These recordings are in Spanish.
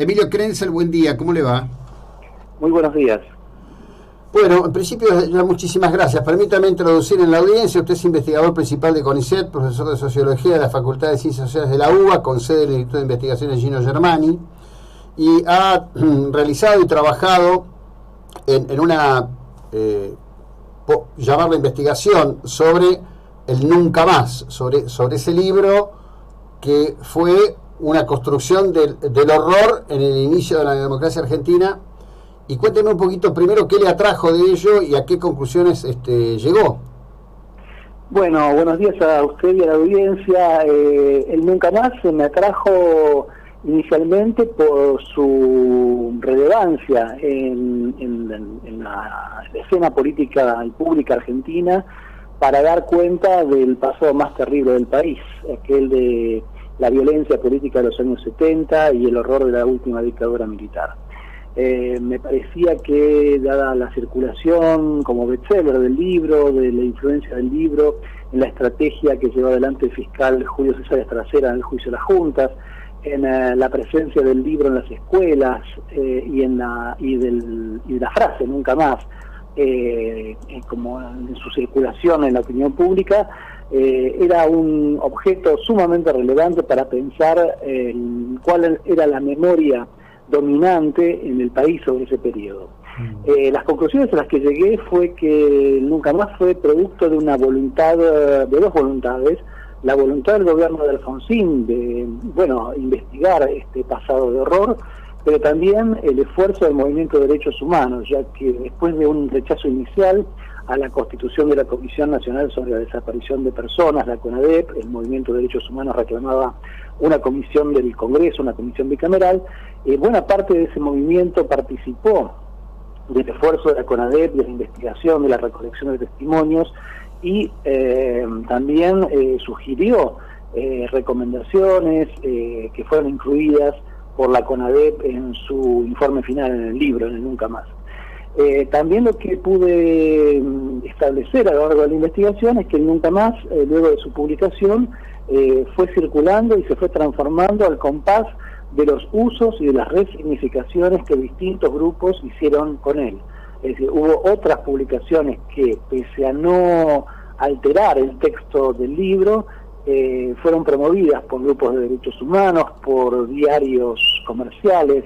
Emilio Krenzel, buen día, ¿cómo le va? Muy buenos días. Bueno, en principio, ya muchísimas gracias. Permítame introducir en la audiencia. Usted es investigador principal de CONICET, profesor de Sociología de la Facultad de Ciencias Sociales de la UBA, con sede en el Instituto de Investigaciones Gino Germani, y ha realizado y trabajado en una, llamarla investigación, sobre el Nunca Más, sobre ese libro que fue una construcción del horror en el inicio de la democracia argentina. Y cuéntenos un poquito primero qué le atrajo de ello y a qué conclusiones llegó. Bueno, buenos días a usted y a la audiencia. El Nunca Más me atrajo inicialmente por su relevancia en la escena política y pública argentina, para dar cuenta del pasado más terrible del país, aquel de la violencia política de los años 70 y el horror de la última dictadura militar. Me parecía que, dada la circulación como bestseller del libro, de la influencia del libro en la estrategia que llevó adelante el fiscal Julio César Estracera en el juicio de las juntas, en la presencia del libro en las escuelas y de la frase Nunca Más, como en su circulación en la opinión pública, era un objeto sumamente relevante para pensar cuál era la memoria dominante en el país sobre ese periodo. Las conclusiones a las que llegué fue que Nunca Más fue producto de una voluntad, de dos voluntades: la voluntad del gobierno de Alfonsín de, investigar este pasado de horror, pero también el esfuerzo del movimiento de derechos humanos, ya que después de un rechazo inicial a la constitución de la Comisión Nacional sobre la Desaparición de Personas, la CONADEP, el movimiento de derechos humanos reclamaba una comisión del Congreso, una comisión bicameral. Buena parte de ese movimiento participó del esfuerzo de la CONADEP, de la investigación, de la recolección de testimonios, y también sugirió recomendaciones que fueron incluidas por la CONADEP en su informe final en el libro, en el Nunca Más. También lo que pude establecer a lo largo de la investigación es que el Nunca Más, luego de su publicación, fue circulando y se fue transformando al compás de los usos y de las resignificaciones que distintos grupos hicieron con él. Es decir, hubo otras publicaciones que, pese a no alterar el texto del libro, fueron promovidas por grupos de derechos humanos, por diarios comerciales,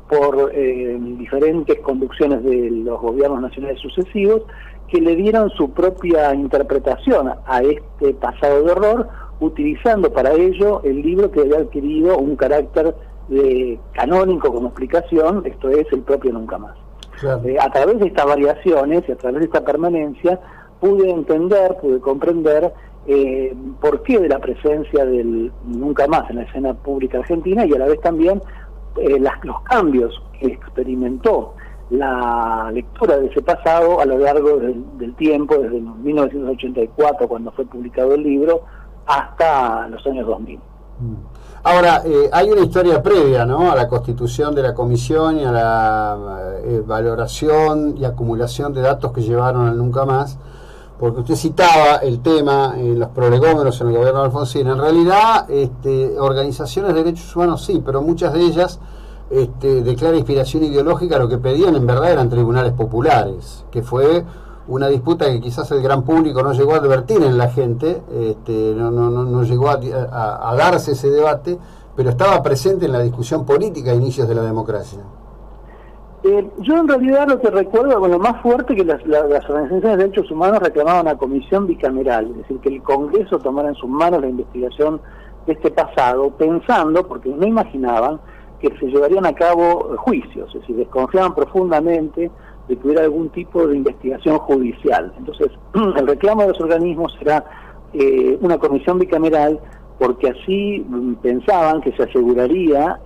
por diferentes conducciones de los gobiernos nacionales sucesivos, que le dieron su propia interpretación a este pasado de horror, utilizando para ello el libro que había adquirido un carácter canónico como explicación, esto es, el propio Nunca Más. Claro. A través de estas variaciones y a través de esta permanencia pude comprender por qué de la presencia del Nunca Más en la escena pública argentina, y a la vez también los cambios que experimentó la lectura de ese pasado a lo largo del tiempo, desde 1984, cuando fue publicado el libro, hasta los años 2000. Ahora, hay una historia previa, ¿no?, a la constitución de la comisión y a la valoración y acumulación de datos que llevaron al Nunca Más, porque usted citaba el tema en los prolegómenos en el gobierno de Alfonsín. En realidad, organizaciones de derechos humanos sí, pero muchas de ellas de clara inspiración ideológica, lo que pedían en verdad eran tribunales populares, que fue una disputa que quizás el gran público no llegó a advertir en la gente, no llegó a darse ese debate, pero estaba presente en la discusión política a inicios de la democracia. Yo en realidad lo que recuerdo, lo más fuerte, que las organizaciones de derechos humanos reclamaban una comisión bicameral, es decir, que el Congreso tomara en sus manos la investigación de este pasado, pensando, porque no imaginaban que se llevarían a cabo juicios, es decir, desconfiaban profundamente de que hubiera algún tipo de investigación judicial. Entonces, el reclamo de los organismos era una comisión bicameral, porque así pensaban que se aseguraría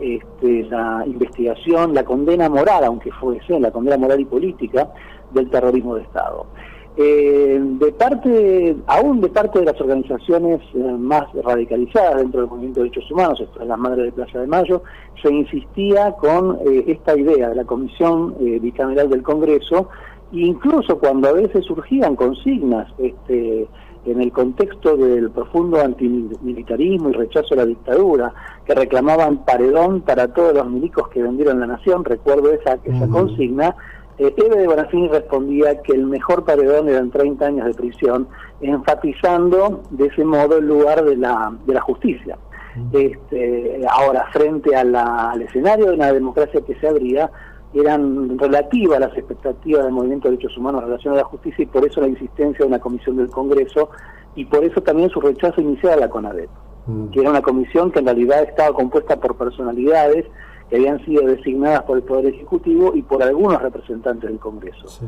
la investigación, la condena moral, aunque fuese la condena moral y política del terrorismo de Estado. Aún de parte de las organizaciones más radicalizadas dentro del movimiento de derechos humanos, esto es las Madres de Plaza de Mayo, se insistía con esta idea de la comisión bicameral del Congreso, e incluso cuando a veces surgían consignas en el contexto del profundo antimilitarismo y rechazo a la dictadura, que reclamaban paredón para todos los milicos que vendieron la nación, recuerdo esa consigna, Eve de Bonafini respondía que el mejor paredón eran 30 años de prisión, enfatizando de ese modo el lugar de la justicia. Ahora, frente al escenario de una democracia que se abría, eran relativas las expectativas del movimiento de derechos humanos en relación a la justicia, y por eso la insistencia de una comisión del Congreso, y por eso también su rechazo inicial a la CONADEP, que era una comisión que en realidad estaba compuesta por personalidades que habían sido designadas por el Poder Ejecutivo y por algunos representantes del Congreso. Sí.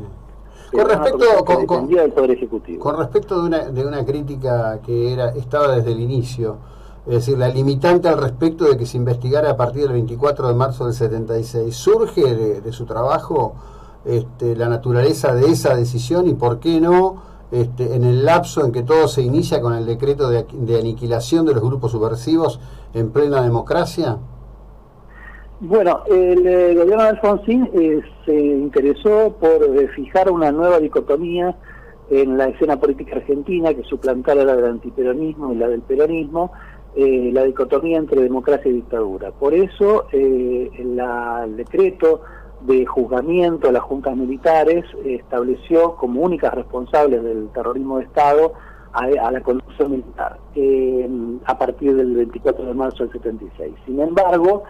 Con respecto del Poder Ejecutivo. Con respecto de una crítica que estaba desde el inicio, es decir, la limitante al respecto de que se investigara a partir del 24 de marzo del 76, ¿surge de su trabajo la naturaleza de esa decisión y por qué no en el lapso en que todo se inicia con el decreto de aniquilación de los grupos subversivos en plena democracia? Bueno, el gobierno de Alfonsín se interesó por fijar una nueva dicotomía en la escena política argentina que suplantara la del antiperonismo y la del peronismo, la dicotomía entre democracia y dictadura. Por eso el decreto de juzgamiento a las juntas militares estableció como únicas responsables del terrorismo de Estado a la conducción militar a partir del 24 de marzo del 76. Sin embargo,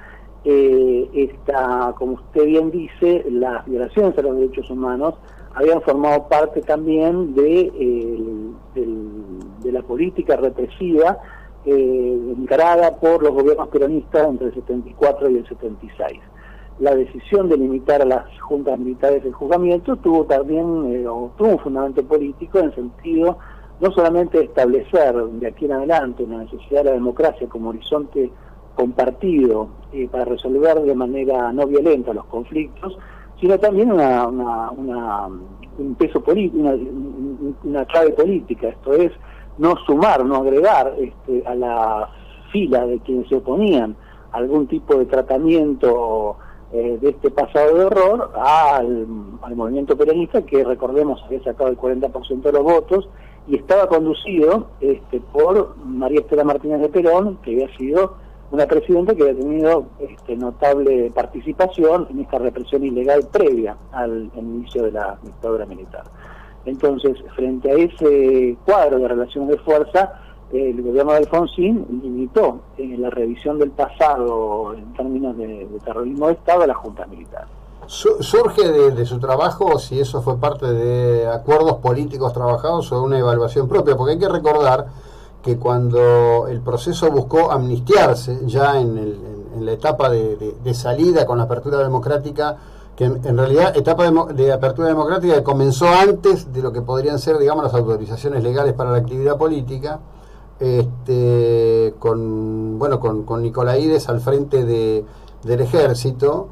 como usted bien dice, las violaciones a los derechos humanos habían formado parte también de la política represiva encarada por los gobiernos peronistas entre el 74 y el 76. La decisión de limitar a las juntas militares el juzgamiento tuvo también un fundamento político, en el sentido no solamente de establecer de aquí en adelante una necesidad de la democracia como horizonte compartido para resolver de manera no violenta los conflictos, sino también un peso político, una clave política, esto es, no sumar, no agregar a la fila de quienes se oponían a algún tipo de tratamiento de este pasado de horror al movimiento peronista, que recordemos había sacado el 40% de los votos y estaba conducido por María Estela Martínez de Perón, que había sido una presidenta que había tenido notable participación en esta represión ilegal previa al inicio de la dictadura militar. Entonces, frente a ese cuadro de relaciones de fuerza, el gobierno de Alfonsín limitó la revisión del pasado en términos de terrorismo de Estado a la Junta Militar. ¿Surge de su trabajo si eso fue parte de acuerdos políticos trabajados o de una evaluación propia? Porque hay que recordar que cuando el proceso buscó amnistiarse ya en la etapa de salida con la apertura democrática, que en realidad etapa de apertura democrática que comenzó antes de lo que podrían ser, digamos, las autorizaciones legales para la actividad política, con Nicolaides al frente del ejército,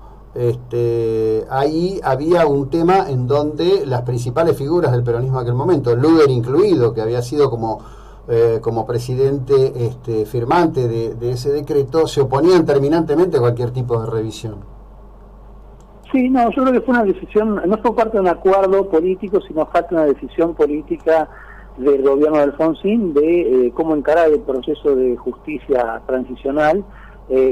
ahí había un tema en donde las principales figuras del peronismo de aquel momento, Luder incluido, que había sido como presidente firmante de ese decreto, se oponían terminantemente a cualquier tipo de revisión. Sí, no, yo creo que fue una decisión, no fue parte de un acuerdo político, sino parte de una decisión política del gobierno de Alfonsín de cómo encarar el proceso de justicia transicional,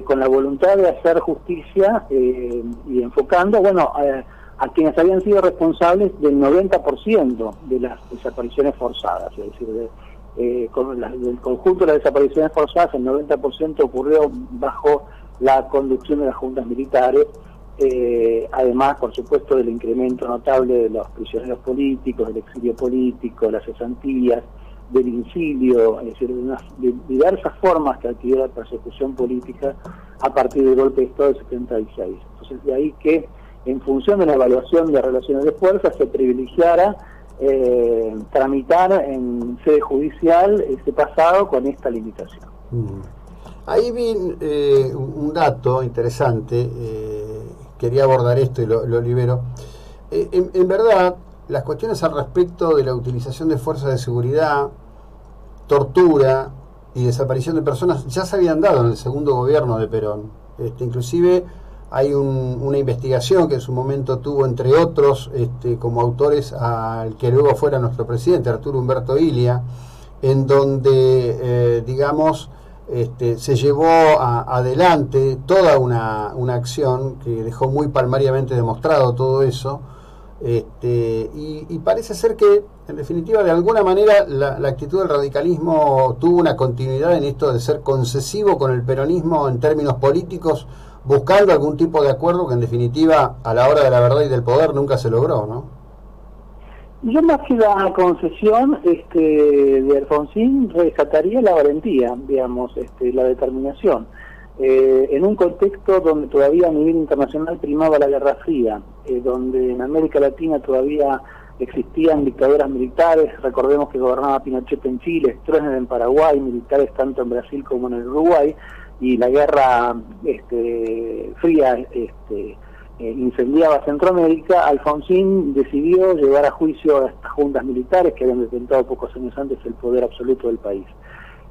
con la voluntad de hacer justicia y enfocando, a quienes habían sido responsables del 90% de las desapariciones forzadas, es decir, del conjunto de las desapariciones forzadas, el 90% ocurrió bajo la conducción de las juntas militares, además, por supuesto, del incremento notable de los prisioneros políticos, del exilio político, las cesantías, del incilio, es decir, de diversas formas que adquirió la persecución política a partir del golpe de Estado del 76. Entonces, de ahí que, en función de la evaluación de relaciones de fuerza, se privilegiara tramitar en sede judicial este pasado con esta limitación. Ahí vi un dato interesante, quería abordar esto y lo libero. En verdad, las cuestiones al respecto de la utilización de fuerzas de seguridad, tortura y desaparición de personas ya se habían dado en el segundo gobierno de Perón. Inclusive hay una investigación que en su momento tuvo, entre otros, como autores al que luego fuera nuestro presidente, Arturo Humberto Ilia, en donde, digamos, se llevó adelante toda una acción que dejó muy palmariamente demostrado todo eso, y parece ser que, en definitiva, de alguna manera, la actitud del radicalismo tuvo una continuidad en esto de ser concesivo con el peronismo en términos políticos, buscando algún tipo de acuerdo que, en definitiva, a la hora de la verdad y del poder nunca se logró, ¿no? Yo, más que la concesión de Alfonsín, rescataría la valentía, digamos, la determinación. En un contexto donde todavía a nivel internacional primaba la Guerra Fría, donde en América Latina todavía existían dictaduras militares, recordemos que gobernaba Pinochet en Chile, Stroessner en Paraguay, militares tanto en Brasil como en el Uruguay, y la Guerra Fría incendiaba Centroamérica. Alfonsín decidió llevar a juicio a estas juntas militares que habían detentado pocos años antes el poder absoluto del país.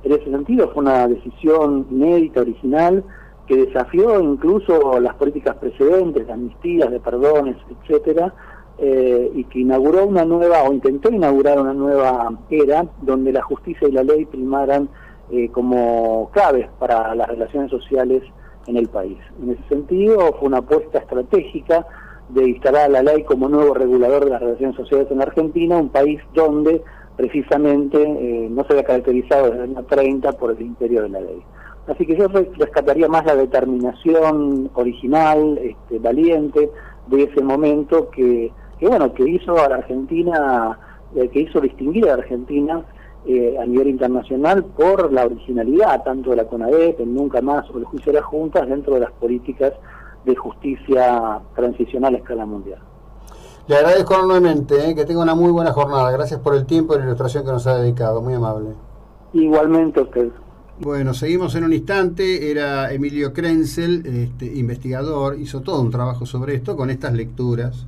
En ese sentido fue una decisión inédita, original, que desafió incluso las políticas precedentes, de amnistías, de perdones, etcétera, y que inauguró una nueva, o intentó inaugurar una nueva era, donde la justicia y la ley primaran como claves para las relaciones sociales en el país. En ese sentido fue una apuesta estratégica de instalar la ley como nuevo regulador de las relaciones sociales en Argentina, un país donde precisamente no se había caracterizado desde el año 30 por el imperio de la ley. Así que yo rescataría más la determinación original, valiente de ese momento que hizo a la Argentina, que hizo distinguir a la Argentina a nivel internacional por la originalidad tanto de la CONADEP, el Nunca Más o el juicio de las juntas dentro de las políticas de justicia transicional a escala mundial. Le agradezco enormemente, que tenga una muy buena jornada. Gracias por el tiempo y la ilustración que nos ha dedicado, muy amable. Igualmente usted. Bueno, seguimos en un instante. Era Emilio Krenzel, investigador, hizo todo un trabajo sobre esto con estas lecturas